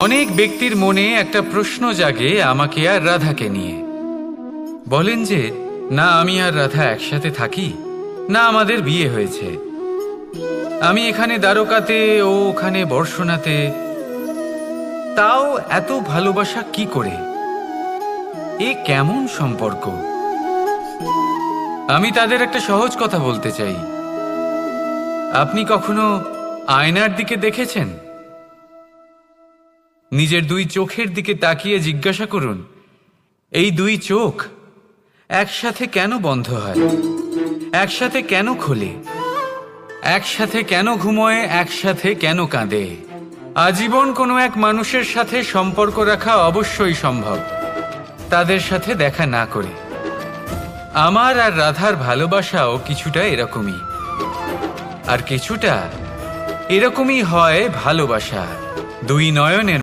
অনেক ব্যক্তির মনে একটা প্রশ্ন জাগে আমাকে আর রাধাকে নিয়ে। বলেন যে না আমি আর রাধা একসাথে থাকি, না আমাদের বিয়ে হয়েছে। আমি এখানে দ্বারকাতে, ও ওখানে বর্ষণাতে, তাও এত ভালোবাসা কি করে? এ কেমন সম্পর্ক? আমি তাদের একটা সহজ কথা বলতে চাই। আপনি কখনো আয়নার দিকে দেখেছেন? নিজের দুই চোখের দিকে তাকিয়ে জিজ্ঞাসা করুন, এই দুই চোখ একসাথে কেন বন্ধ হয়, একসাথে কেন খোলে, একসাথে কেন ঘুমোয়, একসাথে কেন কাঁদে? আজীবন কোনো এক মানুষের সাথে সম্পর্ক রাখা অবশ্যই সম্ভব, তাদের সাথে দেখা না করে। আমার আর রাধার ভালোবাসাও কিছুটা এরকমই, আর কিছুটা এরকমই হয় ভালোবাসা, দুই নয়নের